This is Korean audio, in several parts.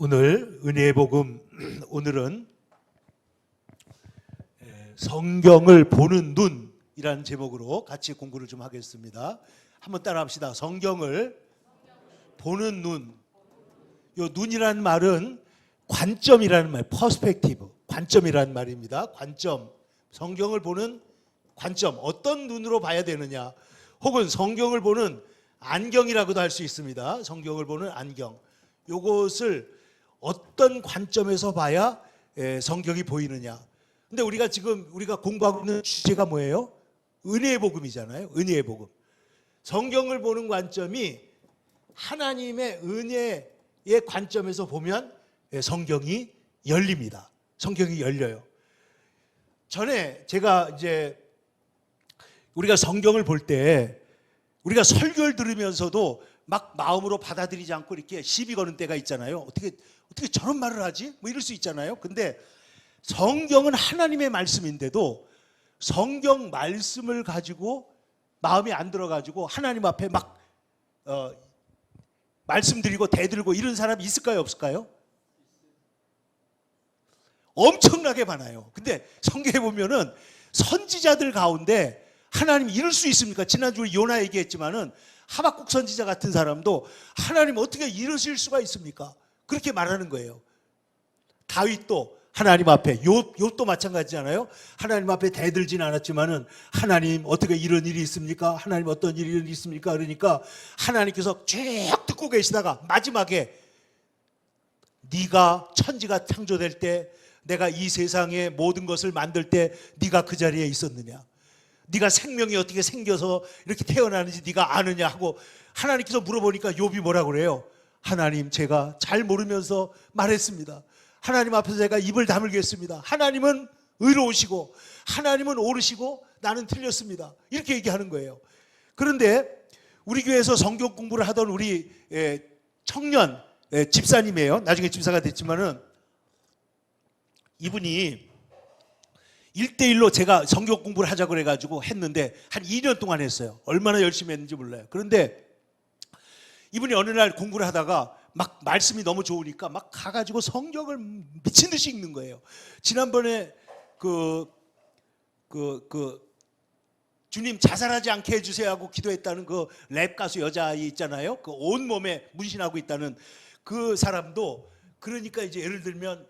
오늘 은혜의 복음, 오늘은 성경을 보는 눈이라는 제목으로 같이 공부를 좀 하겠습니다. 한번 따라 합시다. 성경을 보는 눈. 이 눈이라는 말은 관점이라는 말, 퍼스펙티브, 관점이라는 말입니다. 관점, 성경을 보는 관점, 어떤 눈으로 봐야 되느냐, 혹은 성경을 보는 안경이라고도 할 수 있습니다. 성경을 보는 안경. 요것을 어떤 관점에서 봐야 성경이 보이느냐. 근데 우리가 공부하고 있는 주제가 뭐예요? 은혜의 복음이잖아요. 은혜의 복음. 성경을 보는 관점이 하나님의 은혜의 관점에서 보면 성경이 열립니다. 성경이 열려요. 전에 제가 우리가 성경을 볼 때 우리가 설교를 들으면서도 막 마음으로 받아들이지 않고 이렇게 시비 거는 때가 있잖아요. 어떻게 저런 말을 하지? 뭐 이럴 수 있잖아요. 근데 성경은 하나님의 말씀인데도 성경 말씀을 가지고 마음이 안 들어가지고 하나님 앞에 막 말씀드리고 대들고 이런 사람이 있을까요? 없을까요? 엄청나게 많아요. 근데 성경에 보면은 선지자들 가운데 하나님이 이럴 수 있습니까? 지난주에 요나 얘기했지만은 하박국 선지자 같은 사람도 하나님 어떻게 이러실 수가 있습니까? 그렇게 말하는 거예요. 다윗도 하나님 앞에, 욥도 마찬가지잖아요. 하나님 앞에 대들진 않았지만은 하나님 어떻게 이런 일이 있습니까? 하나님 어떤 일이 있습니까? 그러니까 하나님께서 쭉 듣고 계시다가 마지막에 네가 천지가 창조될 때, 내가 이 세상의 모든 것을 만들 때 네가 그 자리에 있었느냐? 네가 생명이 어떻게 생겨서 이렇게 태어나는지 네가 아느냐 하고 하나님께서 물어보니까 욥이 뭐라고 그래요? 하나님, 제가 잘 모르면서 말했습니다. 하나님 앞에서 제가 입을 다물겠습니다. 하나님은 의로우시고 하나님은 옳으시고 나는 틀렸습니다. 이렇게 얘기하는 거예요. 그런데 우리 교회에서 성경 공부를 하던 우리 청년 집사님이에요. 나중에 집사가 됐지만은 이분이 1대1로 제가 성경 공부를 하자고 그래가지고 했는데 한 2년 동안 했어요. 얼마나 열심히 했는지 몰라요. 그런데 이분이 어느 날 공부를 하다가 막 말씀이 너무 좋으니까 막 가가지고 성경을 미친 듯이 읽는 거예요. 지난번에 주님 자살하지 않게 해주세요 하고 기도했다는 그 랩 가수 여자아이 있잖아요. 그 온몸에 문신하고 있다는 그 사람도, 그러니까 이제 예를 들면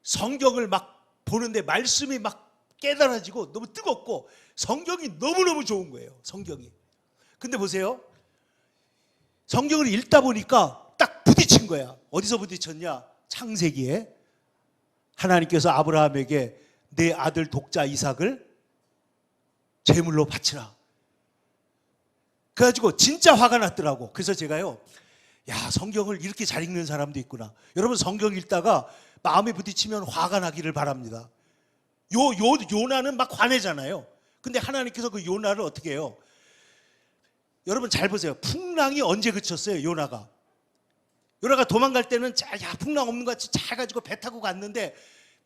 성경을 막 보는데 말씀이 막 깨달아지고 너무 뜨겁고 성경이 너무너무 좋은 거예요. 성경이. 근데 보세요. 성경을 읽다 보니까 딱 부딪힌 거야. 어디서 부딪혔냐? 창세기에 하나님께서 아브라함에게 내 아들 독자 이삭을 제물로 바치라. 그래가지고 진짜 화가 났더라고. 그래서 제가요, 야, 성경을 이렇게 잘 읽는 사람도 있구나. 여러분, 성경 읽다가 마음에 부딪히면 화가 나기를 바랍니다. 요나는 막 화내잖아요. 근데 하나님께서 그 요나를 어떻게 해요? 여러분 잘 보세요. 풍랑이 언제 그쳤어요? 요나가 도망갈 때는 야, 풍랑 없는 것 같이 잘 가지고 배 타고 갔는데,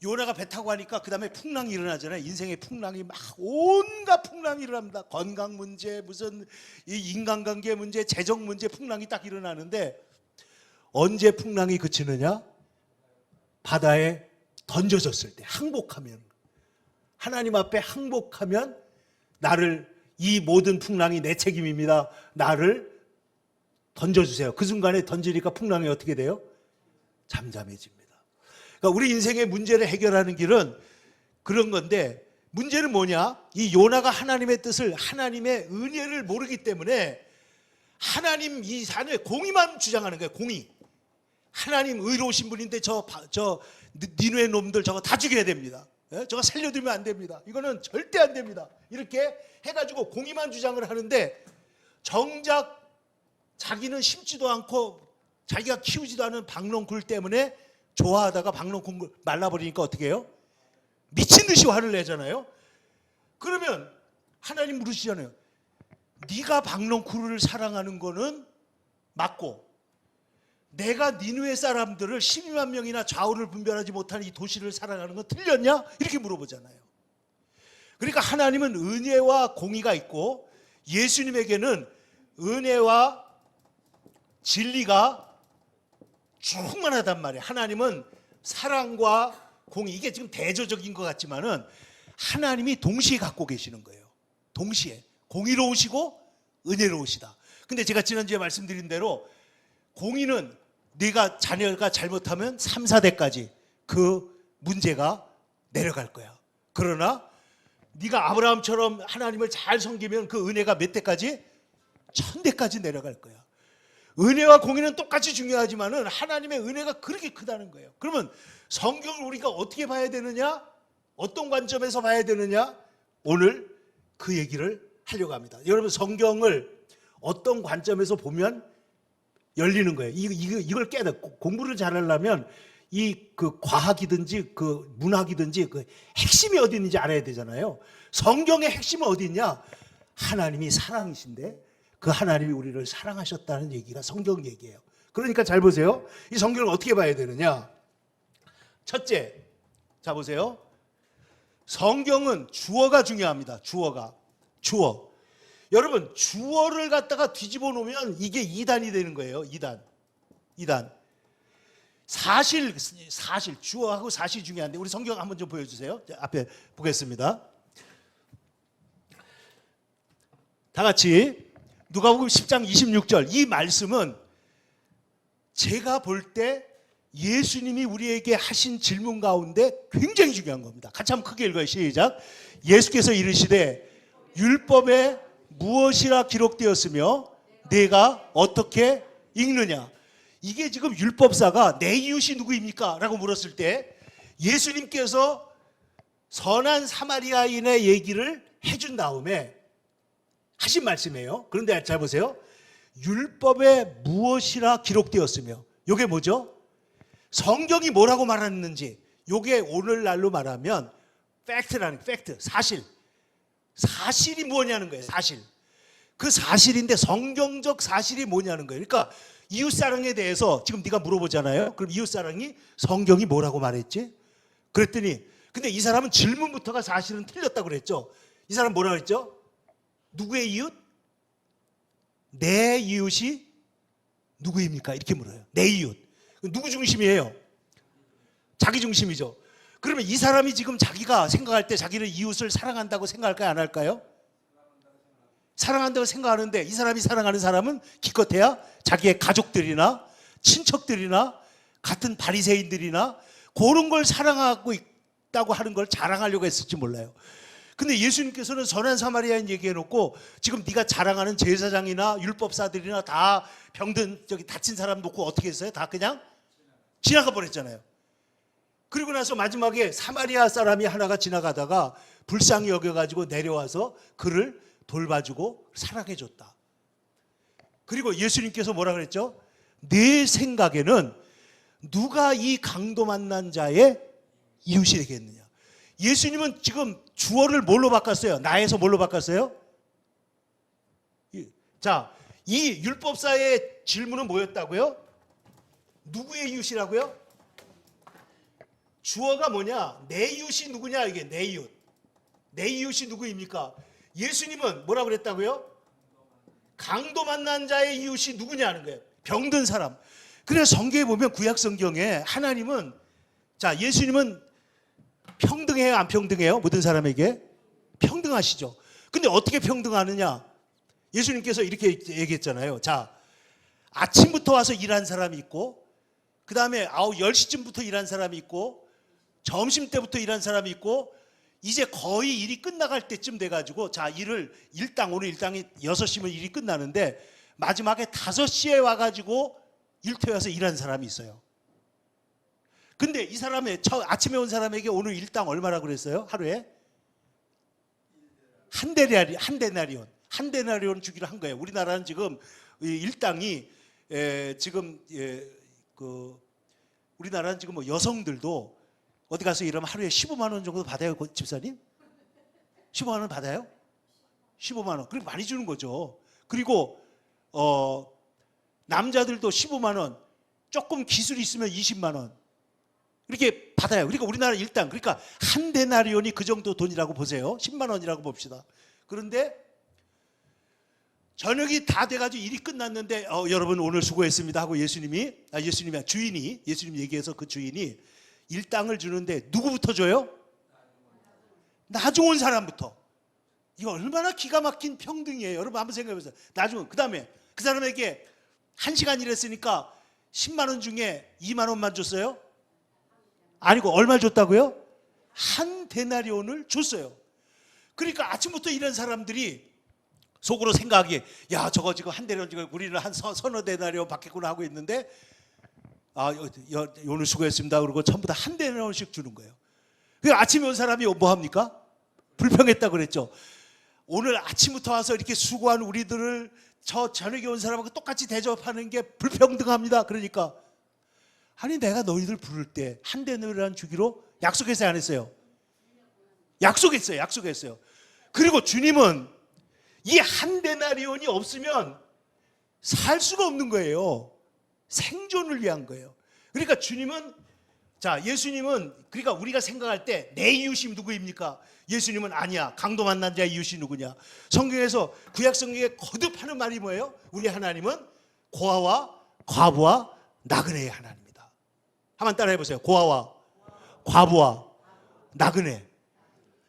요나가 배 타고 가니까 그 다음에 풍랑이 일어나잖아요. 인생의 풍랑이 막 온갖 풍랑이 일어납니다. 건강 문제, 무슨 이 인간관계 문제, 재정 문제, 풍랑이 딱 일어나는데 언제 풍랑이 그치느냐? 바다에 던져졌을 때, 항복하면, 하나님 앞에 항복하면 나를, 이 모든 풍랑이 내 책임입니다. 나를 던져주세요. 그 순간에 던지니까 풍랑이 어떻게 돼요? 잠잠해집니다. 그러니까 우리 인생의 문제를 해결하는 길은 그런 건데, 문제는 뭐냐? 이 요나가 하나님의 뜻을, 하나님의 은혜를 모르기 때문에 하나님 이 산에 공의만 주장하는 거예요. 공의. 하나님 의로우신 분인데 저 니누의 놈들 저거 다 죽여야 됩니다. 저거 살려두면 안 됩니다. 이거는 절대 안 됩니다. 이렇게 해가지고 공의만 주장을 하는데, 정작 자기는 심지도 않고 자기가 키우지도 않은 박농쿨 때문에 좋아하다가 박농쿨 말라버리니까 어떻게 해요? 미친 듯이 화를 내잖아요. 그러면 하나님 물으시잖아요. 네가 박농쿨을 사랑하는 거는 맞고, 내가 니누의 사람들을 12만 명이나 좌우를 분별하지 못하는 이 도시를 사랑하는 건 틀렸냐? 이렇게 물어보잖아요. 그러니까 하나님은 은혜와 공의가 있고, 예수님에게는 은혜와 진리가 충만하단 말이에요. 하나님은 사랑과 공의, 이게 지금 대조적인 것 같지만은 하나님이 동시에 갖고 계시는 거예요. 동시에 공의로우시고 은혜로우시다. 근데 제가 지난주에 말씀드린 대로 공의는 네가 자녀가 잘못하면 3, 4대까지 그 문제가 내려갈 거야. 그러나 네가 아브라함처럼 하나님을 잘 섬기면 그 은혜가 몇 대까지? 1000대까지 내려갈 거야. 은혜와 공의는 똑같이 중요하지만은 하나님의 은혜가 그렇게 크다는 거예요. 그러면 성경을 우리가 어떻게 봐야 되느냐? 어떤 관점에서 봐야 되느냐? 오늘 그 얘기를 하려고 합니다. 여러분, 성경을 어떤 관점에서 보면 열리는 거예요. 이걸 깨닫고 공부를 잘하려면 그 과학이든지 그 문학이든지 그 핵심이 어디 있는지 알아야 되잖아요. 성경의 핵심은 어디 있냐? 하나님이 사랑이신데 그 하나님이 우리를 사랑하셨다는 얘기가 성경 얘기예요. 그러니까 잘 보세요. 이 성경을 어떻게 봐야 되느냐? 첫째, 자 보세요. 성경은 주어가 중요합니다. 주어. 여러분, 주어를 갖다가 뒤집어 놓으면 이게 이단이 되는 거예요. 이단. 사실 주어하고 사실 중요한데 우리 성경 한번 좀 보여주세요. 앞에 보겠습니다. 다 같이 누가복음 10장 26절. 이 말씀은 제가 볼 때 예수님이 우리에게 하신 질문 가운데 굉장히 중요한 겁니다. 같이 한번 크게 읽어요. 시작. 예수께서 이르시되 율법에 무엇이라 기록되었으며 내가 어떻게 읽느냐. 이게 지금 율법사가 내 이웃이 누구입니까? 라고 물었을 때 예수님께서 선한 사마리아인의 얘기를 해준 다음에 하신 말씀이에요. 그런데 잘 보세요. 율법에 무엇이라 기록되었으며, 이게 뭐죠? 성경이 뭐라고 말했는지, 이게 오늘날로 말하면 팩트, 사실이 뭐냐는 거예요. 사실. 그 사실인데 성경적 사실이 뭐냐는 거예요. 그러니까 이웃사랑에 대해서 지금 네가 물어보잖아요. 그럼 이웃사랑이 성경이 뭐라고 말했지? 그랬더니 근데 이 사람은 질문부터가 사실은 틀렸다고 그랬죠. 이 사람 뭐라고 그랬죠? 누구의 이웃? 내 이웃이 누구입니까? 이렇게 물어요. 내 이웃. 누구 중심이에요? 자기 중심이죠. 그러면 이 사람이 지금 자기가 생각할 때 자기를 이웃을 사랑한다고 생각할까요? 안 할까요? 사랑한다고 생각하는데 이 사람이 사랑하는 사람은 기껏해야 자기의 가족들이나 친척들이나 같은 바리새인들이나 그런 걸 사랑하고 있다고 하는 걸 자랑하려고 했을지 몰라요. 근데 예수님께서는 선한 사마리아인 얘기해놓고 지금 네가 자랑하는 제사장이나 율법사들이나 다 병든 다친 사람 놓고 어떻게 했어요? 다 그냥 지나가 버렸잖아요. 그리고 나서 마지막에 사마리아 사람이 하나가 지나가다가 불쌍히 여겨가지고 내려와서 그를 돌봐주고 사랑해줬다. 그리고 예수님께서 뭐라 그랬죠? 내 생각에는 누가 이 강도 만난 자의 이웃이 되겠느냐. 예수님은 지금 주어를 뭘로 바꿨어요? 나에서 뭘로 바꿨어요? 자, 이 율법사의 질문은 뭐였다고요? 누구의 이웃이라고요? 주어가 뭐냐? 내 이웃이 누구냐? 이게 내 이웃. 내 이웃이 누구입니까? 예수님은 뭐라고 그랬다고요? 강도 만난 자의 이웃이 누구냐는 거예요. 병든 사람. 그래서 성경에 보면 구약 성경에 하나님은, 자, 예수님은 평등해요, 안 평등해요? 모든 사람에게 평등하시죠. 근데 어떻게 평등하느냐? 예수님께서 이렇게 얘기했잖아요. 자, 아침부터 와서 일한 사람이 있고, 그 다음에 10시쯤부터 일한 사람이 있고, 점심때부터 일한 사람이 있고, 이제 거의 일이 끝나갈 때쯤 돼가지고, 자, 오늘 일당이 6시면 일이 끝나는데 마지막에 5시에 와가지고 일터에서 일한 사람이 있어요. 근데 이 사람의 아침에 온 사람에게 오늘 일당 얼마라고 그랬어요? 하루에? 한 데나리온 주기로 한 거예요. 우리나라는 지금 일당이 우리나라는 지금 뭐 여성들도 어디 가서 일하면 하루에 15만 원 정도 받아요, 집사님? 15만 원 받아요? 15만 원. 그렇게 많이 주는 거죠. 그리고 남자들도 15만 원, 조금 기술이 있으면 20만 원. 이렇게 받아요. 그러니까 우리나라 일당, 그러니까 한 데나리온이 그 정도 돈이라고 보세요. 10만 원이라고 봅시다. 그런데 저녁이 다 돼가지고 일이 끝났는데 여러분 오늘 수고했습니다 하고 예수님이 예수님 얘기해서 그 주인이 일당을 주는데 누구부터 줘요? 나중 온 사람부터. 이거 얼마나 기가 막힌 평등이에요. 여러분 한번 생각해보세요. 나중 그 다음에 그 사람에게 1시간 일했으니까 10만 원 중에 2만 원만 줬어요? 아니고 얼마 줬다고요? 한 데나리온을 줬어요. 그러니까 아침부터 이런 사람들이 속으로 생각하기에 야 저거 지금 한 데나리온 지금 우리는 한 서너 데나리온 받겠구나 하고 있는데 오늘 수고했습니다 그러고 전부 다 한 데나리온씩 주는 거예요. 그 아침에 온 사람이 뭐 합니까? 불평했다고 그랬죠. 오늘 아침부터 와서 이렇게 수고한 우리들을 저 저녁에 온 사람하고 똑같이 대접하는 게 불평등합니다. 그러니까 아니 내가 너희들 부를 때 한 데나리온 주기로 약속했어요 안 했어요? 약속했어요. 그리고 주님은 이 한 데나리온이 없으면 살 수가 없는 거예요. 생존을 위한 거예요. 그러니까 예수님은 그러니까 우리가 생각할 때 내 이웃이 누구입니까? 예수님은 아니야. 강도 만난 자의 이웃이 누구냐? 성경에서 구약 성경에 거듭 하는 말이 뭐예요? 우리 하나님은 고아와 과부와 나그네의 하나님이다. 한번 따라해 보세요. 고아와 과부와 나그네.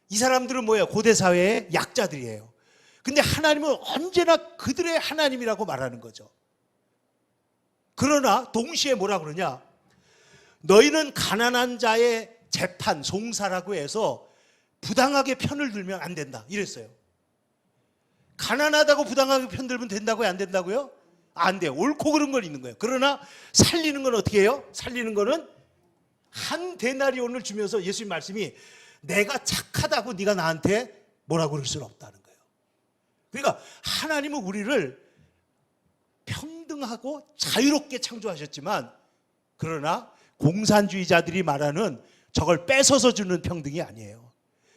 이 사람들은 뭐예요? 고대 사회의 약자들이에요. 근데 하나님은 언제나 그들의 하나님이라고 말하는 거죠. 그러나 동시에 뭐라 그러냐? 너희는 가난한 자의 재판, 송사라고 해서 부당하게 편을 들면 안 된다. 이랬어요. 가난하다고 부당하게 편 들면 된다고요? 안 된다고요? 안 돼요. 옳고 그른 건 있는 거예요. 그러나 살리는 건 어떻게 해요? 살리는 거는 한 데나리온을 주면서 예수님 말씀이 내가 착하다고 네가 나한테 뭐라고 그럴 수는 없다는 거예요. 그러니까 하나님은 우리를 평등하고 자유롭게 창조하셨지만 그러나 공산주의자들이 말하는 저걸 뺏어서 주는 평등이 아니에요.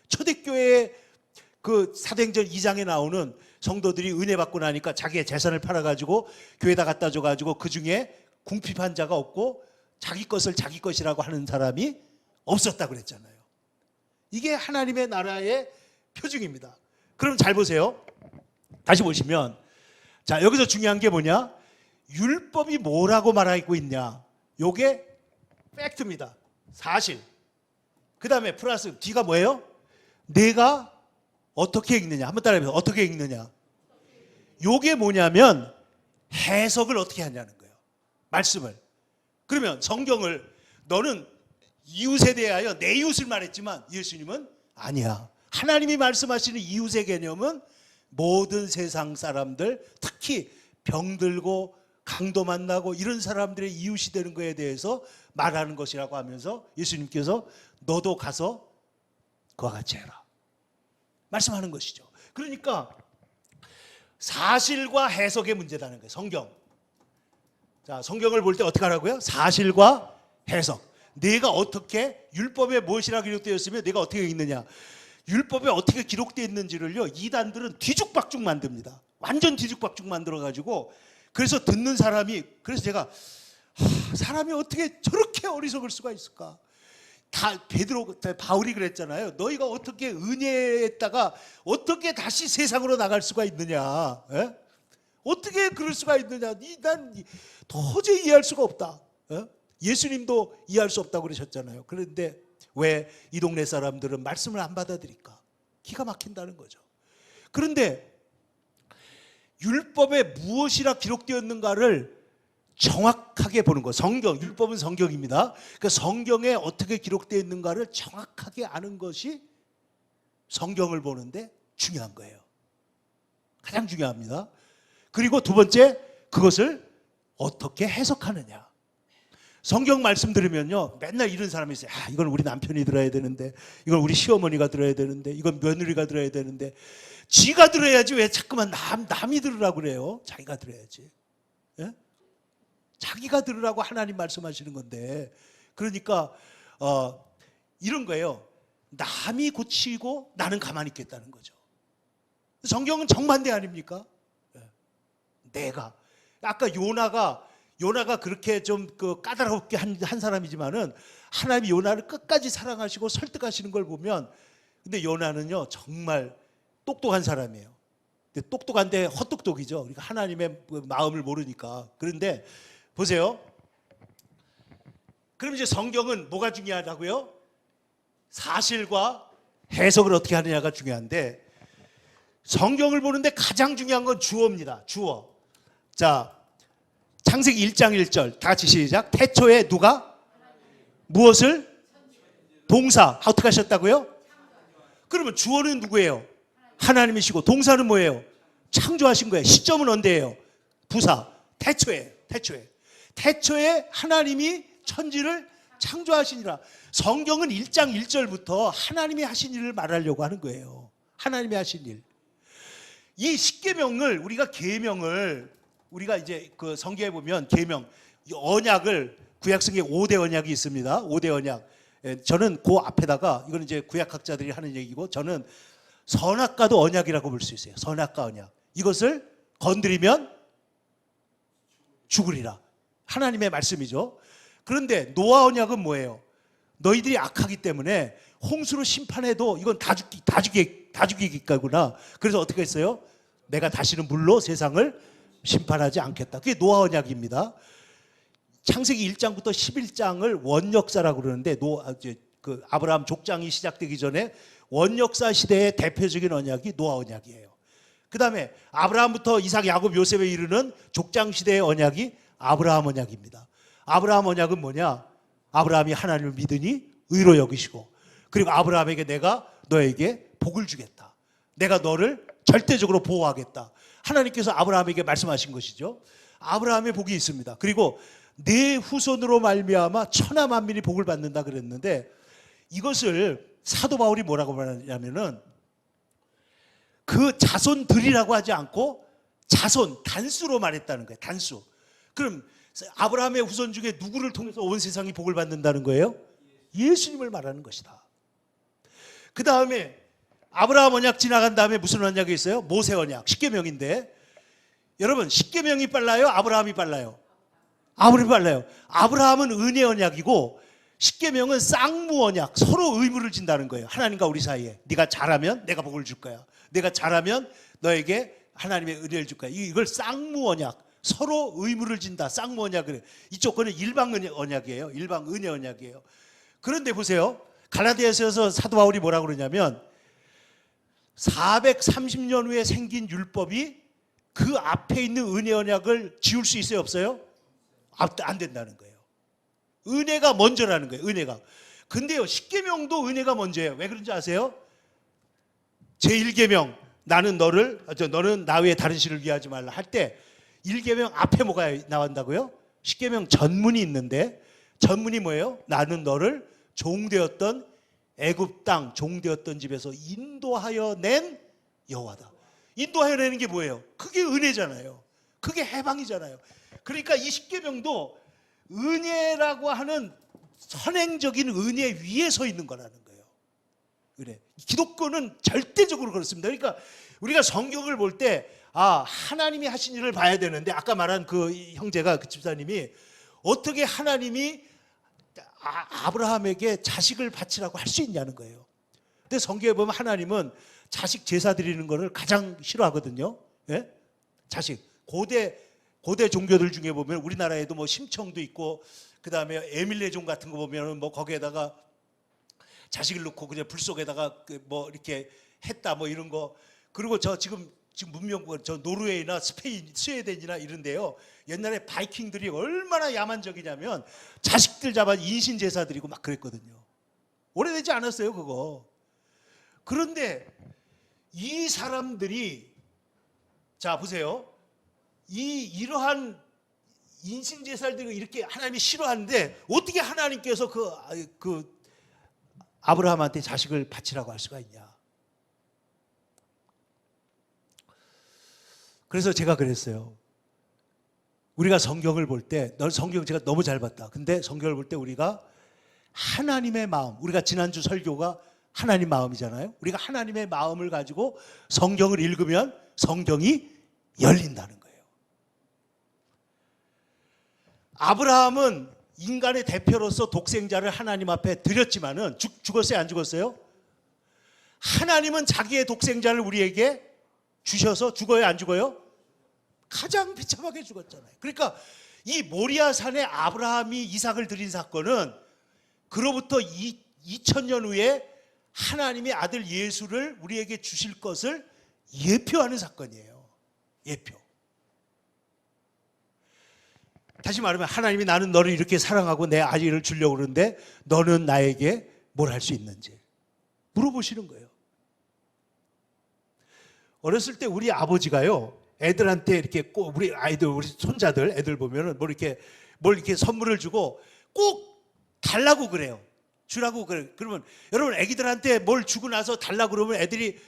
초대교회의 그 사도행전 2장에 나오는 성도들이 은혜 받고 나니까 자기의 재산을 팔아가지고 교회에다 갖다 줘가지고 그 중에 궁핍한 자가 없고 자기 것을 자기 것이라고 하는 사람이 없었다고 그랬잖아요. 이게 하나님의 나라의 표징입니다. 그럼 잘 보세요. 다시 보시면 자 여기서 중요한 게 뭐냐? 율법이 뭐라고 말하고 있냐? 요게 팩트입니다. 사실. 그 다음에 플러스 뒤가 뭐예요? 내가 어떻게 읽느냐? 한번 따라해보세요. 어떻게 읽느냐? 요게 뭐냐면 해석을 어떻게 하냐는 거예요. 말씀을. 그러면 성경을 너는 이웃에 대하여 내 이웃을 말했지만 예수님은 아니야. 하나님이 말씀하시는 이웃의 개념은 모든 세상 사람들, 특히 병들고 강도 만나고 이런 사람들의 이웃이 되는 것에 대해서 말하는 것이라고 하면서 예수님께서 너도 가서 그와 같이 해라 말씀하는 것이죠. 그러니까 사실과 해석의 문제라는 거예요. 성경. 자, 성경을 볼 때 어떻게 하라고요? 사실과 해석. 내가 어떻게 율법에 무엇이라 기록되어 있으면 내가 어떻게 읽느냐? 율법에 어떻게 기록되어 있는지를요 이단들은 뒤죽박죽 만듭니다. 완전 뒤죽박죽 만들어가지고 그래서 듣는 사람이 그래서 제가 사람이 어떻게 저렇게 어리석을 수가 있을까? 바울이 그랬잖아요. 너희가 어떻게 은혜에다가 어떻게 다시 세상으로 나갈 수가 있느냐? 에? 어떻게 그럴 수가 있느냐? 난 도저히 이해할 수가 없다. 에? 예수님도 이해할 수 없다고 그러셨잖아요. 그런데 왜 이 동네 사람들은 말씀을 안 받아들일까? 기가 막힌다는 거죠. 그런데 율법에 무엇이라 기록되었는가를 정확하게 보는 거. 성경, 율법은 성경입니다. 그러니까 성경에 어떻게 기록되어 있는가를 정확하게 아는 것이 성경을 보는데 중요한 거예요. 가장 중요합니다. 그리고 두 번째, 그것을 어떻게 해석하느냐. 성경 말씀 들으면요 맨날 이런 사람이 있어요. 이건 우리 남편이 들어야 되는데, 이건 우리 시어머니가 들어야 되는데, 이건 며느리가 들어야 되는데, 지가 들어야지 왜 자꾸만 남이 들으라고 그래요. 자기가 들어야지. 예? 자기가 들으라고 하나님 말씀하시는 건데, 그러니까 이런 거예요. 남이 고치고 나는 가만히 있겠다는 거죠. 성경은 정반대 아닙니까? 예. 내가 아까 요나가 그렇게 좀 까다롭게 한 사람이지만은 하나님이 요나를 끝까지 사랑하시고 설득하시는 걸 보면, 근데 요나는요 정말 똑똑한 사람이에요. 똑똑한데 헛똑똑이죠. 그러니까 하나님의 마음을 모르니까. 그런데 보세요. 그럼 이제 성경은 뭐가 중요하다고요? 사실과 해석을 어떻게 하느냐가 중요한데, 성경을 보는데 가장 중요한 건 주어입니다. 주어. 자, 창세기 1장 1절 다 같이 시작. 태초에 누가 무엇을? 동사. 어떻게 하셨다고요? 그러면 주어는 누구예요? 하나님이시고 동사는 뭐예요? 창조하신 거예요. 시점은 언제예요? 부사. 태초에. 태초에 하나님이 천지를 창조하시니라. 성경은 1장 1절부터 하나님이 하신 일을 말하려고 하는 거예요. 하나님이 하신 일. 이 십계명을 우리가 이제 그 성경에 보면 계명, 언약을 구약성경에 5대 언약이 있습니다. 5대 언약. 저는 그 앞에다가 이거는 이제 구약학자들이 하는 얘기고, 저는 선악과도 언약이라고 볼 수 있어요. 선악과 언약. 이것을 건드리면 죽으리라. 하나님의 말씀이죠. 그런데 노아 언약은 뭐예요? 너희들이 악하기 때문에 홍수로 심판해도 이건 다 죽이기까구나. 그래서 어떻게 했어요? 내가 다시는 물로 세상을 심판하지 않겠다. 그게 노아 언약입니다. 창세기 1장부터 11장을 원역사라고 그러는데, 그 아브라함 족장이 시작되기 전에 원역사 시대의 대표적인 언약이 노아 언약이에요. 그 다음에 아브라함부터 이삭, 야곱, 요셉에 이르는 족장 시대의 언약이 아브라함 언약입니다. 아브라함 언약은 뭐냐? 아브라함이 하나님을 믿으니 의로 여기시고, 그리고 아브라함에게 내가 너에게 복을 주겠다. 내가 너를 절대적으로 보호하겠다. 하나님께서 아브라함에게 말씀하신 것이죠. 아브라함의 복이 있습니다. 그리고 내 후손으로 말미암아 천하 만민이 복을 받는다 그랬는데, 이것을 사도 바울이 뭐라고 말하냐면은 그 자손들이라고 하지 않고 자손, 단수로 말했다는 거예요. 단수. 그럼 아브라함의 후손 중에 누구를 통해서 온 세상이 복을 받는다는 거예요? 예수님을 말하는 것이다. 그 다음에 아브라함 언약 지나간 다음에 무슨 언약이 있어요? 모세 언약, 십계명인데, 여러분 십계명이 빨라요? 아브라함이 빨라요? 아브라함이 빨라요. 아브라함은 은혜 언약이고 십계명은 쌍무 언약, 서로 의무를 진다는 거예요. 하나님과 우리 사이에. 네가 잘하면 내가 복을 줄 거야. 내가 잘하면 너에게 하나님의 은혜를 줄 거야. 이걸 쌍무 언약, 서로 의무를 진다. 쌍무 언약을. 이쪽 거는 일방 언약이에요. 일방 은혜 언약이에요. 그런데 보세요. 갈라디아서에서 사도 바울이 뭐라고 그러냐면 430년 후에 생긴 율법이 그 앞에 있는 은혜 언약을 지울 수 있어요, 없어요? 안 된다는 거예요. 은혜가 먼저라는 거예요. 은혜가. 근데요, 십계명도 은혜가 먼저예요. 왜 그런지 아세요? 제1계명, 너는 나 외에 다른 신을 위하지 말라 할 때 1계명 앞에 뭐가 나온다고요? 십계명 전문이 있는데, 전문이 뭐예요? 나는 너를 종되었던 애굽 땅, 종되었던 집에서 인도하여 낸 여호와다. 인도하여 내는 게 뭐예요? 그게 은혜잖아요. 그게 해방이잖아요. 그러니까 이 십계명도 은혜라고 하는 선행적인 은혜 위에 서 있는 거라는 거예요. 그래. 기독교는 절대적으로 그렇습니다. 그러니까 우리가 성경을 볼 때 하나님이 하신 일을 봐야 되는데, 아까 말한 그 형제가, 그 집사님이 어떻게 하나님이 아브라함에게 자식을 바치라고 할 수 있냐는 거예요. 근데 성경에 보면 하나님은 자식 제사 드리는 거를 가장 싫어하거든요. 예? 자식. 고대 종교들 중에 보면 우리나라에도 뭐 심청도 있고, 그 다음에 에밀레종 같은 거 보면 뭐 거기에다가 자식을 넣고 그냥 불 속에다가 뭐 이렇게 했다 뭐 이런 거. 그리고 지금 문명국, 노르웨이나 스페인, 스웨덴이나 이런데요, 옛날에 바이킹들이 얼마나 야만적이냐면 자식들 잡아 인신 제사 드리고 막 그랬거든요. 오래되지 않았어요, 그거. 그런데 이 사람들이, 자 보세요, 이러한 인신 제사를 이렇게 하나님이 싫어하는데 어떻게 하나님께서 그 아브라함한테 자식을 바치라고 할 수가 있냐? 그래서 제가 그랬어요. 우리가 성경을 볼 때, 성경 제가 너무 잘 봤다. 근데 성경을 볼 때 우리가 하나님의 마음, 우리가 지난주 설교가 하나님 마음이잖아요. 우리가 하나님의 마음을 가지고 성경을 읽으면 성경이 열린다는 거예요. 아브라함은 인간의 대표로서 독생자를 하나님 앞에 드렸지만은 죽었어요, 안 죽었어요? 하나님은 자기의 독생자를 우리에게 주셔서 죽어요, 안 죽어요? 가장 비참하게 죽었잖아요. 그러니까 이 모리아 산에 아브라함이 이삭을 드린 사건은 그로부터 2000년 후에 하나님의 아들 예수를 우리에게 주실 것을 예표하는 사건이에요. 예표. 다시 말하면 하나님이 나는 너를 이렇게 사랑하고 내 아이를 주려고 그러는데 너는 나에게 뭘 할 수 있는지 물어보시는 거예요. 어렸을 때 우리 아버지가요, 애들한테 이렇게 꼭 우리 아이들, 우리 손자들, 애들 보면은 뭘 이렇게 선물을 주고 꼭 달라고 그래요. 주라고 그래. 그러면 여러분 애기들한테 뭘 주고 나서 달라고 그러면 애들이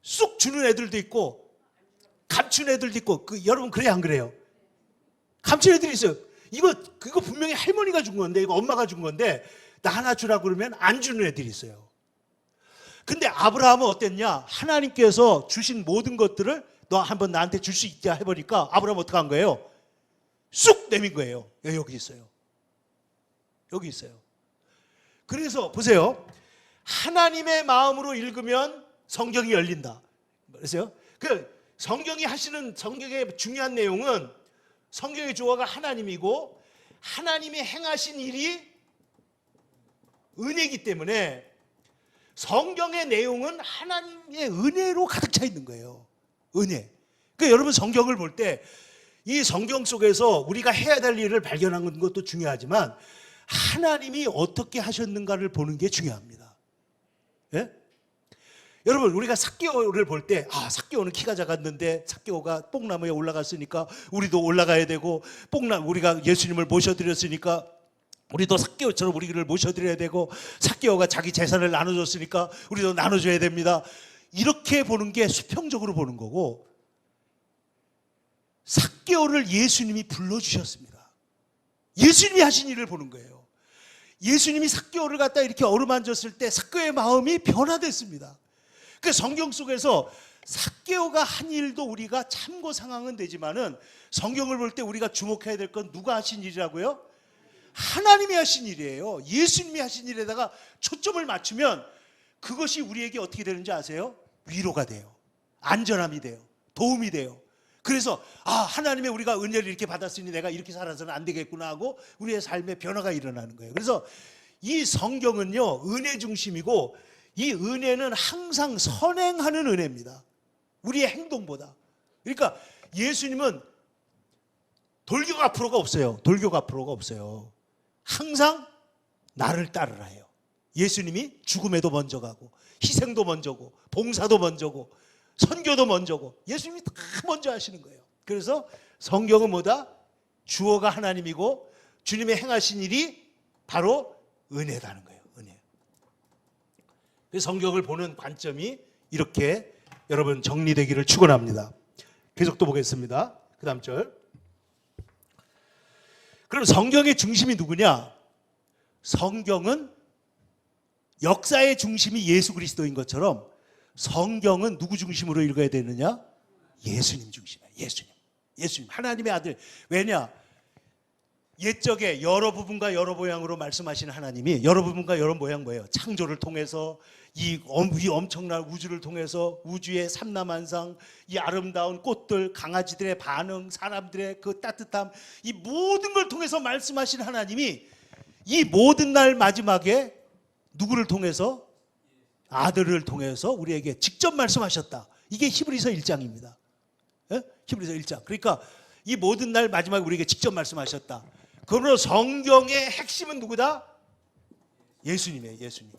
쑥 주는 애들도 있고 감춘 애들도 있고 여러분 그래요, 안 그래요? 감춘 애들이 있어요. 이거 분명히 할머니가 준 건데, 이거 엄마가 준 건데 나 하나 주라고 그러면 안 주는 애들이 있어요. 근데 아브라함은 어땠냐? 하나님께서 주신 모든 것들을 너 한번 나한테 줄 수 있게 해보니까 아브라함은 어떻게 한 거예요? 쑥 내민 거예요. 여기 있어요. 여기 있어요. 그래서 보세요. 하나님의 마음으로 읽으면 성경이 열린다. 그래서요. 성경이 하시는 성경의 중요한 내용은 성경의 주어가 하나님이고 하나님이 행하신 일이 은혜이기 때문에 성경의 내용은 하나님의 은혜로 가득 차 있는 거예요. 은혜. 그러니까 여러분 성경을 볼 때 이 성경 속에서 우리가 해야 될 일을 발견하는 것도 중요하지만 하나님이 어떻게 하셨는가를 보는 게 중요합니다. 예? 여러분 우리가 삭개오를 볼 때 삭개오는 키가 작았는데 삭개오가 뽕나무에 올라갔으니까 우리도 올라가야 되고 우리가 예수님을 모셔드렸으니까 우리도 삭개오처럼 우리를 모셔드려야 되고 삭개오가 자기 재산을 나눠줬으니까 우리도 나눠줘야 됩니다. 이렇게 보는 게 수평적으로 보는 거고 삭개오를 예수님이 불러주셨습니다. 예수님이 하신 일을 보는 거예요. 예수님이 삭개오를 갖다 이렇게 어루만졌을 때 삭개오의 마음이 변화됐습니다. 그 성경 속에서 삭개오가 한 일도 우리가 참고 상황은 되지만은 성경을 볼 때 우리가 주목해야 될 건 누가 하신 일이라고요? 하나님이 하신 일이에요. 예수님이 하신 일에다가 초점을 맞추면 그것이 우리에게 어떻게 되는지 아세요? 위로가 돼요. 안전함이 돼요. 도움이 돼요. 그래서 하나님의 우리가 은혜를 이렇게 받았으니 내가 이렇게 살아서는 안 되겠구나 하고 우리의 삶에 변화가 일어나는 거예요. 그래서 이 성경은요 은혜 중심이고 이 은혜는 항상 선행하는 은혜입니다. 우리의 행동보다. 그러니까 예수님은 돌격 앞으로가 없어요. 돌격 앞으로가 없어요. 항상 나를 따르라 해요. 예수님이 죽음에도 먼저 가고 희생도 먼저고 봉사도 먼저고 선교도 먼저고 예수님이 다 먼저 하시는 거예요. 그래서 성경은 뭐다? 주어가 하나님이고 주님의 행하신 일이 바로 은혜라는 거예요. 은혜. 성경을 보는 관점이 이렇게 여러분 정리되기를 축원합니다. 계속 또 보겠습니다. 그 다음 절. 그럼 성경의 중심이 누구냐? 성경은 역사의 중심이 예수 그리스도인 것처럼 성경은 누구 중심으로 읽어야 되느냐? 예수님 중심이야. 예수님. 하나님의 아들. 왜냐? 옛적에 여러 부분과 여러 모양으로 말씀하시는 하나님이 여러 부분과 여러 모양 뭐예요? 창조를 통해서 이 엄청난 우주를 통해서 우주의 삼라만상, 이 아름다운 꽃들, 강아지들의 반응, 사람들의 그 따뜻함, 이 모든 걸 통해서 말씀하신 하나님이 이 모든 날 마지막에 누구를 통해서? 아들을 통해서 우리에게 직접 말씀하셨다. 이게 히브리서 1장입니다. 예? 히브리서 1장. 그러니까 이 모든 날 마지막에 우리에게 직접 말씀하셨다. 그러므로 성경의 핵심은 누구다? 예수님이에요. 예수님.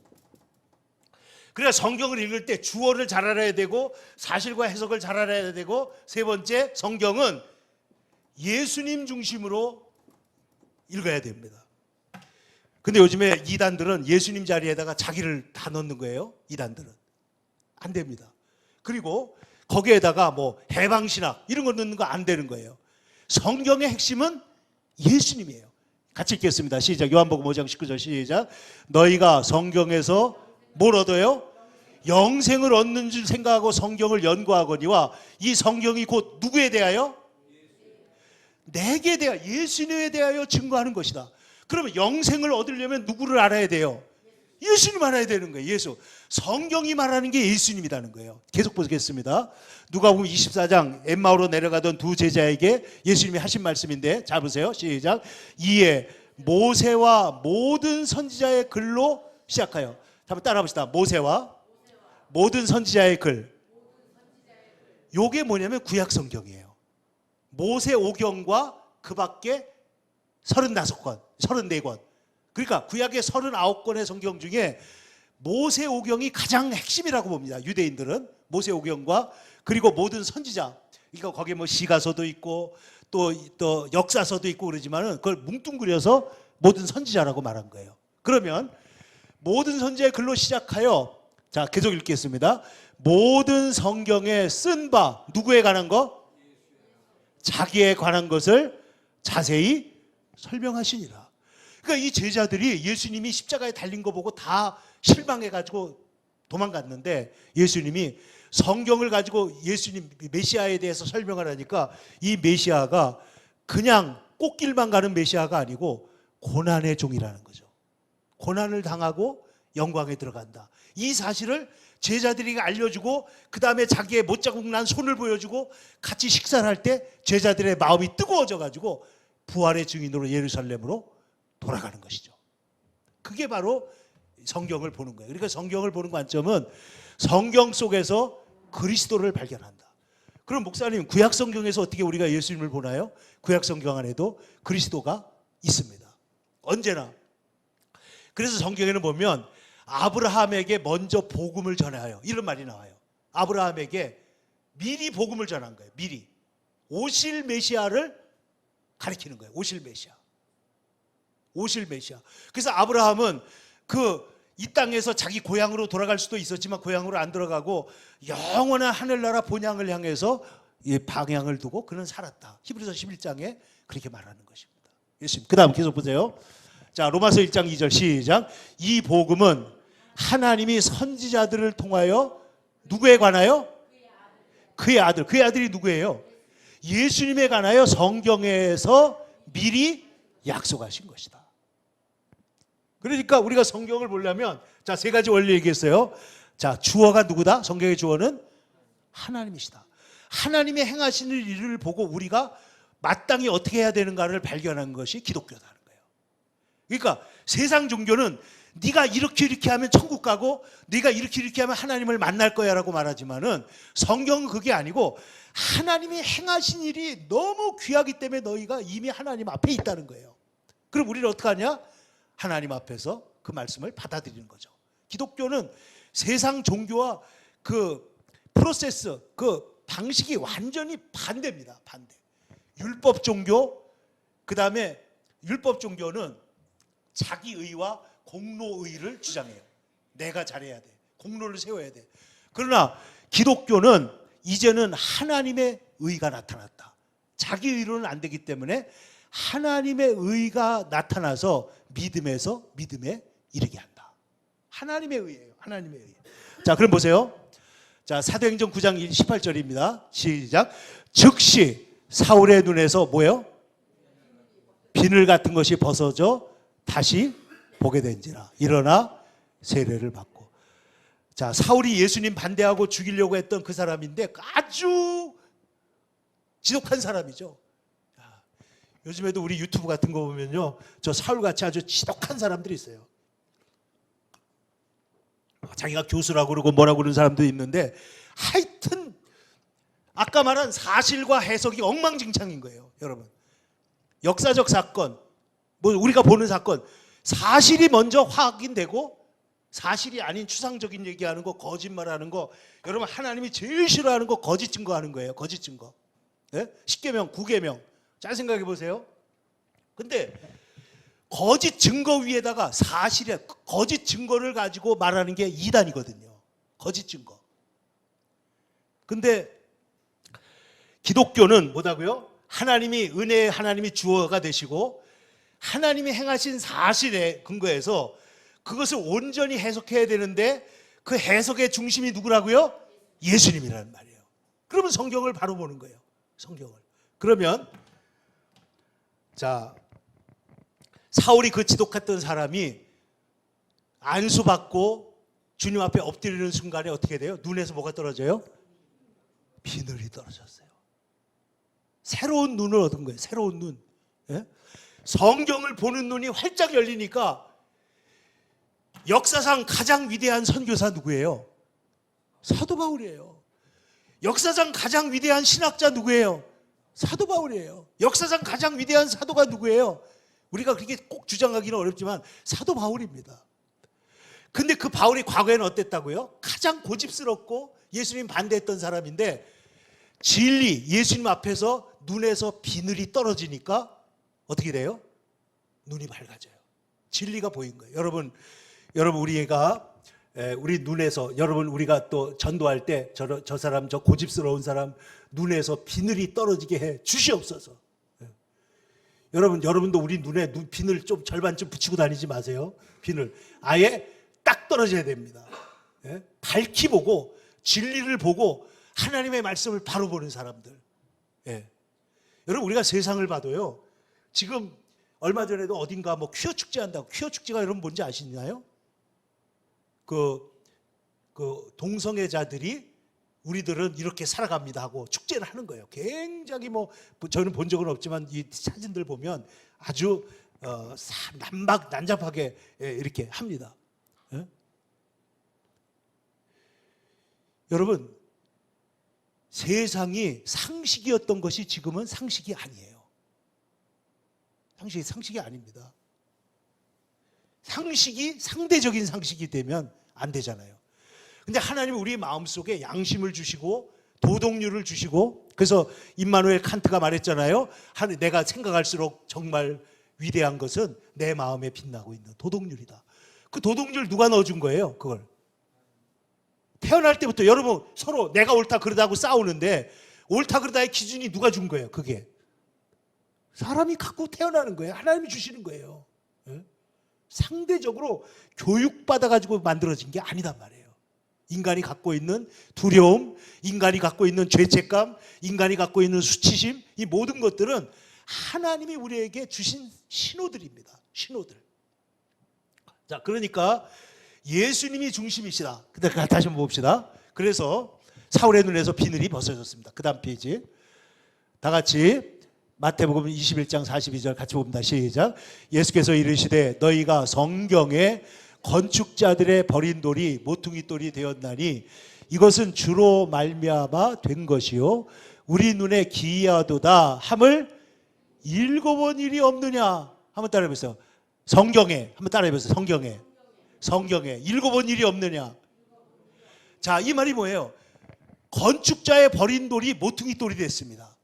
그래야 성경을 읽을 때 주어를 잘 알아야 되고 사실과 해석을 잘 알아야 되고 세 번째 성경은 예수님 중심으로 읽어야 됩니다. 근데 요즘에 이단들은 예수님 자리에다가 자기를 다 넣는 거예요. 이단들은. 안 됩니다. 그리고 거기에다가 뭐 해방신학 이런 거 넣는 거 안 되는 거예요. 성경의 핵심은 예수님이에요. 같이 읽겠습니다. 시작. 요한복음 5장 19절 시작. 너희가 성경에서 뭘 얻어요? 영생을 얻는 줄 생각하고 성경을 연구하거니와 이 성경이 곧 누구에 대하여? 내게 대하여, 예수님에 대하여 증거하는 것이다. 그러면 영생을 얻으려면 누구를 알아야 돼요? 예수님 알아야 되는 거예요. 예수. 성경이 말하는 게 예수님이라는 거예요. 계속 보겠습니다. 누가복음 24장 엠마오로 내려가던 두 제자에게 예수님이 하신 말씀인데, 잘 보세요. 시작. 이에 모세와 모든 선지자의 글로 시작하여. 한번 따라 봅시다. 모세와 모든 선지자의 글. 요게 뭐냐면 구약 성경이에요. 모세 오경과 그 밖에 35권, 34권. 그러니까 구약의 39권의 성경 중에 모세 오경이 가장 핵심이라고 봅니다. 유대인들은 모세 오경과 그리고 모든 선지자. 이거 거기에 뭐 시가서도 있고 또 역사서도 있고 그러지만은 그걸 뭉뚱그려서 모든 선지자라고 말한 거예요. 그러면 모든 선지자의 글로 시작하여, 자 계속 읽겠습니다. 모든 성경에 쓴 바 누구에 관한 거? 자기에 관한 것을 자세히 설명하시니라. 그러니까 이 제자들이 예수님이 십자가에 달린 거 보고 다 실망해가지고 도망갔는데, 예수님이 성경을 가지고 예수님 메시아에 대해서 설명을 하니까 이 메시아가 그냥 꽃길만 가는 메시아가 아니고 고난의 종이라는 거죠. 고난을 당하고 영광에 들어간다. 이 사실을 제자들이 알려주고 그 다음에 자기의 못자국 난 손을 보여주고 같이 식사를 할 때 제자들의 마음이 뜨거워져 가지고 부활의 증인으로 예루살렘으로 돌아가는 것이죠. 그게 바로 성경을 보는 거예요. 그러니까 성경을 보는 관점은 성경 속에서 그리스도를 발견한다. 그럼 목사님, 구약 성경에서 어떻게 우리가 예수님을 보나요? 구약 성경 안에도 그리스도가 있습니다. 언제나. 그래서 성경에는 보면 아브라함에게 먼저 복음을 전하여, 이런 말이 나와요. 아브라함에게 미리 복음을 전한 거예요. 미리 오실 메시아를 가리키는 거예요. 오실 메시아. 오실 메시아. 그래서 아브라함은 이 땅에서 자기 고향으로 돌아갈 수도 있었지만 고향으로 안 들어가고 영원한 하늘나라 본향을 향해서 방향을 두고 그는 살았다. 히브리서 11장에 그렇게 말하는 것입니다. 예수님. 그 다음 계속 보세요. 자, 로마서 1장 2절 시작. 이 복음은 하나님이 선지자들을 통하여 누구에 관하여? 그의 아들. 그의 아들이 누구예요? 예수님에 관하여 성경에서 미리 약속하신 것이다. 그러니까 우리가 성경을 보려면, 자, 세 가지 원리 얘기했어요. 자, 주어가 누구다? 성경의 주어는 하나님이시다. 하나님의 행하시는 일을 보고 우리가 마땅히 어떻게 해야 되는가를 발견한 것이 기독교다는 거예요. 그러니까 세상 종교는 네가 이렇게 하면 천국 가고 네가 이렇게 하면 하나님을 만날 거야 라고 말하지만은 성경은 그게 아니고 하나님이 행하신 일이 너무 귀하기 때문에 너희가 이미 하나님 앞에 있다는 거예요. 그럼 우리는 어떻게 하냐? 하나님 앞에서 그 말씀을 받아들이는 거죠. 기독교는 세상 종교와 그 프로세스, 그 방식이 완전히 반대입니다. 반대. 율법 종교, 그 다음에 율법 종교는 자기의와 공로의를 주장해요. 내가 잘해야 돼. 공로를 세워야 돼. 그러나 기독교는 이제는 하나님의 의가 나타났다. 자기의로는 안 되기 때문에 하나님의 의가 나타나서 믿음에서 믿음에 이르게 한다. 하나님의 의예요. 하나님의 의. 자, 그럼 보세요. 자, 사도행전 9장 18절입니다. 시작. 즉시 사울의 눈에서 뭐예요? 비늘 같은 것이 벗어져 다시 보게 된지라. 일어나 세례를 받고. 자, 사울이 예수님 반대하고 죽이려고 했던 그 사람인데 아주 지독한 사람이죠. 요즘에도 우리 유튜브 같은 거 보면요, 저 사울같이 아주 지독한 사람들이 있어요. 자기가 교수라고 그러고 뭐라고 그러는 사람도 있는데 하여튼 아까 말한 사실과 해석이 엉망진창인 거예요. 여러분, 역사적 사건, 뭐 우리가 보는 사건, 사실이 먼저 확인되고 사실이 아닌 추상적인 얘기하는 거, 거짓말하는 거, 여러분 하나님이 제일 싫어하는 거 거짓 증거하는 거예요. 거짓 증거. 네? 10계명, 9계명. 잘 생각해 보세요. 근데 거짓 증거 위에다가 사실이야. 거짓 증거를 가지고 말하는 게 이단이거든요. 거짓 증거. 근데 기독교는 뭐다고요? 하나님이, 은혜의 하나님이 주어가 되시고 하나님이 행하신 사실에 근거해서 그것을 온전히 해석해야 되는데 그 해석의 중심이 누구라고요? 예수님이라는 말이에요. 그러면 성경을 바로 보는 거예요. 성경을. 그러면 자, 사울이 그 지독했던 사람이 안수받고 주님 앞에 엎드리는 순간에 어떻게 돼요? 눈에서 뭐가 떨어져요? 비늘이 떨어졌어요. 새로운 눈을 얻은 거예요. 새로운 눈. 예? 성경을 보는 눈이 활짝 열리니까 역사상 가장 위대한 선교사 누구예요? 사도 바울이에요. 역사상 가장 위대한 신학자 누구예요? 사도 바울이에요. 역사상 가장 위대한 사도가 누구예요? 우리가 그렇게 꼭 주장하기는 어렵지만 사도 바울입니다. 근데 그 바울이 과거에는 어땠다고요? 가장 고집스럽고 예수님 반대했던 사람인데 진리, 예수님 앞에서 눈에서 비늘이 떨어지니까 어떻게 돼요? 눈이 밝아져요. 진리가 보인 거예요. 여러분 우리 눈에서 여러분 우리가 또 전도할 때 저 사람 저 고집스러운 사람 눈에서 비늘이 떨어지게 해 주시옵소서. 여러분도 우리 눈에 비늘 좀 절반쯤 붙이고 다니지 마세요. 비늘 아예 딱 떨어져야 됩니다. 밝히 보고 진리를 보고 하나님의 말씀을 바로 보는 사람들. 여러분 우리가 세상을 봐도요. 지금 얼마 전에도 어딘가 뭐 퀴어 축제 한다고. 퀴어 축제가 여러분 뭔지 아시나요? 그 동성애자들이 우리들은 이렇게 살아갑니다 하고 축제를 하는 거예요. 굉장히 저는 본 적은 없지만 이 사진들 보면 아주 난잡하게 이렇게 합니다. 여러분 세상이 상식이었던 것이 지금은 상식이 아니에요. 상식이 아닙니다. 상식이 상대적인 상식이 되면 안 되잖아요. 근데 하나님은 우리 마음속에 양심을 주시고 도덕률을 주시고 그래서 임마누엘 칸트가 말했잖아요. 내가 생각할수록 정말 위대한 것은 내 마음에 빛나고 있는 도덕률이다. 그 도덕률 누가 넣어준 거예요? 그걸 태어날 때부터 여러분 서로 내가 옳다 그러다고 싸우는데 옳다 그러다의 기준이 누가 준 거예요? 그게 사람이 갖고 태어나는 거예요. 하나님이 주시는 거예요. 상대적으로 교육받아가지고 만들어진 게 아니단 말이에요. 인간이 갖고 있는 두려움, 인간이 갖고 있는 죄책감, 인간이 갖고 있는 수치심, 이 모든 것들은 하나님이 우리에게 주신 신호들입니다. 신호들. 자, 그러니까 예수님이 중심이시다. 근데 다시 한번 봅시다. 그래서 사울의 눈에서 비늘이 벗어졌습니다. 그 다음 페이지. 다 같이 마태복음 21장 42절 같이 봅니다. 시작. 예수께서 이르시되 너희가 성경에 건축자들의 버린 돌이 모퉁이 돌이 되었나니 이것은 주로 말미암아 된 것이요 우리 눈에 기이하도다 함을 읽어본 일이 없느냐. 한번 따라해보세요. 성경에 한번 따라해보세요. 성경에 읽어본 일이 없느냐. 자, 이 말이 뭐예요? 건축자의 버린 돌이 모퉁이 돌이 됐습니다.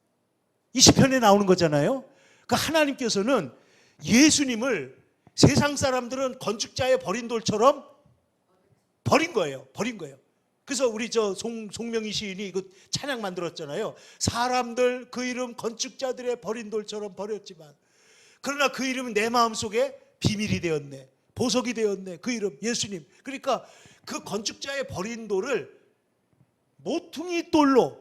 이 시편에 나오는 거잖아요. 그러니까 하나님께서는 예수님을 세상 사람들은 건축자의 버린 돌처럼 버린 거예요. 그래서 우리 송명희 시인이 그 찬양 만들었잖아요. 사람들 그 이름 건축자들의 버린 돌처럼 버렸지만 그러나 그 이름은 내 마음속에 비밀이 되었네. 보석이 되었네. 그 이름 예수님. 그러니까 그 건축자의 버린 돌을 모퉁이 돌로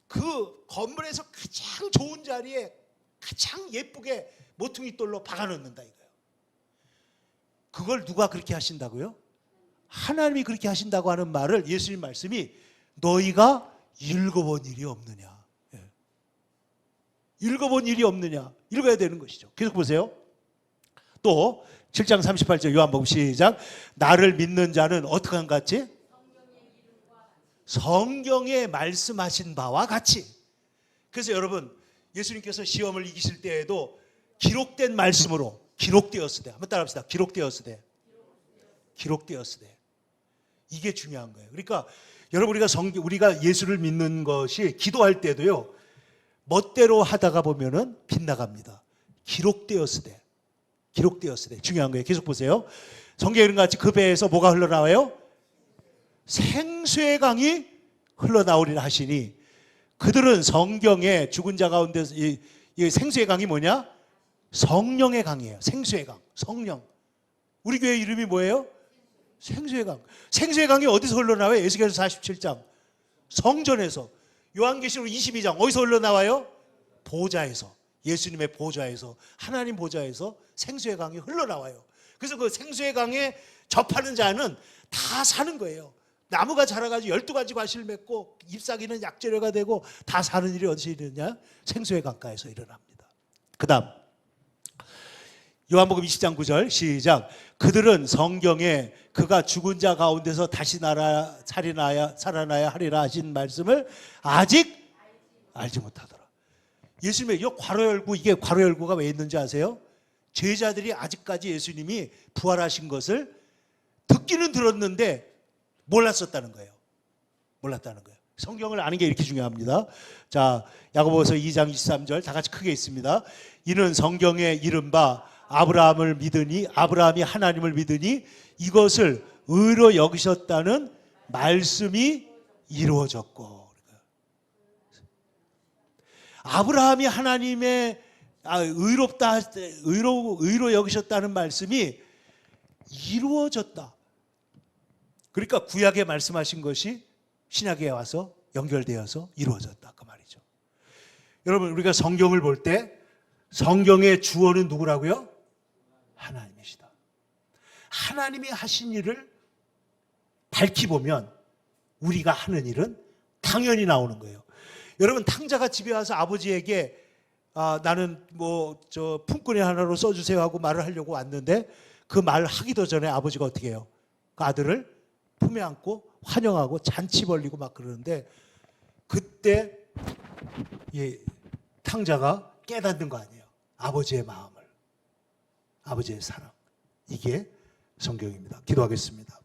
그 건물에서 가장 좋은 자리에 가장 예쁘게 모퉁이 돌로 박아놓는다 이거예요. 그걸 누가 그렇게 하신다고요? 하나님이 그렇게 하신다고 하는 말을 예수님 말씀이 너희가 읽어본 일이 없느냐. 읽어본 일이 없느냐. 읽어야 되는 것이죠. 계속 보세요. 또 7장 38절 요한복음 시작. 나를 믿는 자는 어떻게 한 같이? 성경에 말씀하신 바와 같이. 그래서 여러분 예수님께서 시험을 이기실 때에도 기록된 말씀으로 기록되었으되 한번 따라합시다. 기록되었으되 이게 중요한 거예요. 그러니까 여러분 우리가 예수를 믿는 것이 기도할 때도요 멋대로 하다가 보면은 빗나갑니다. 기록되었으되 중요한 거예요. 계속 보세요. 성경에 이런 같이 그 배에서 뭐가 흘러나와요? 생수의 강이 흘러나오리라 하시니 그들은 성경에 죽은 자 가운데서 이 생수의 강이 뭐냐? 성령의 강이에요. 생수의 강, 성령. 우리 교회 이름이 뭐예요? 생수의 강. 생수의 강이 어디서 흘러나와요? 에스겔서 47장 성전에서. 요한계시록 22장 어디서 흘러나와요? 보좌에서. 예수님의 보좌에서, 하나님 보좌에서 생수의 강이 흘러나와요. 그래서 그 생수의 강에 접하는 자는 다 사는 거예요. 나무가 자라가지고 12가지 과실을 맺고 잎사귀는 약재료가 되고 다 사는 일이 어디서 일어나냐? 생수의 강가에서 일어납니다. 그 다음 요한복음 20장 9절 시작. 그들은 성경에 그가 죽은 자 가운데서 다시 살아나야 하리라 하신 말씀을 아직 알지 못하더라. 예수님의 이 괄호 열고, 이게 괄호 열고가 왜 있는지 아세요? 제자들이 아직까지 예수님이 부활하신 것을 듣기는 들었는데 몰랐었다는 거예요. 몰랐다는 거예요. 성경을 아는 게 이렇게 중요합니다. 자, 야고보서 2장 23절 다 같이 크게 읽습니다. 이는 성경에 이른바 아브라함이 하나님을 믿으니 이것을 의로 여기셨다는 말씀이 이루어졌고. 아브라함이 하나님의 의로 여기셨다는 말씀이 이루어졌다. 그러니까 구약에 말씀하신 것이 신약에 와서 연결되어서 이루어졌다 그 말이죠. 여러분, 우리가 성경을 볼 때 성경의 주어는 누구라고요? 하나님이시다. 하나님이 하신 일을 밝히 보면 우리가 하는 일은 당연히 나오는 거예요. 여러분, 탕자가 집에 와서 아버지에게 나는 품꾼이 하나로 써주세요 하고 말을 하려고 왔는데 그 말 하기도 전에 아버지가 어떻게 해요? 그 아들을 품에 안고 환영하고 잔치 벌리고 막 그러는데 그때 탕자가 깨닫는 거 아니에요. 아버지의 마음을, 아버지의 사랑. 이게 성경입니다. 기도하겠습니다.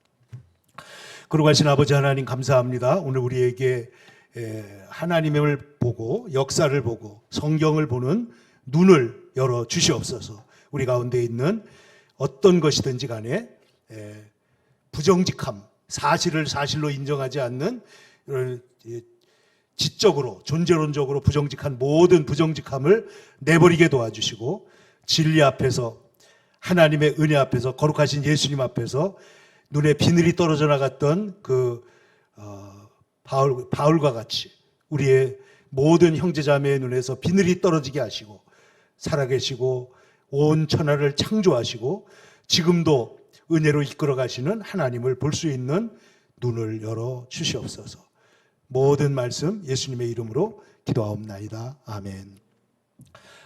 거룩하신 아버지 하나님 감사합니다. 오늘 우리에게 하나님을 보고 역사를 보고 성경을 보는 눈을 열어 주시옵소서. 우리 가운데 있는 어떤 것이든지 간에 부정직함, 사실을 사실로 인정하지 않는 지적으로 존재론적으로 부정직한 모든 부정직함을 내버리게 도와주시고 진리 앞에서 하나님의 은혜 앞에서 거룩하신 예수님 앞에서 눈에 비늘이 떨어져 나갔던 바울과 같이 우리의 모든 형제자매의 눈에서 비늘이 떨어지게 하시고 살아계시고 온 천하를 창조하시고 지금도 은혜로 이끌어 가시는 하나님을 볼 수 있는 눈을 열어 주시옵소서. 모든 말씀 예수님의 이름으로 기도하옵나이다. 아멘.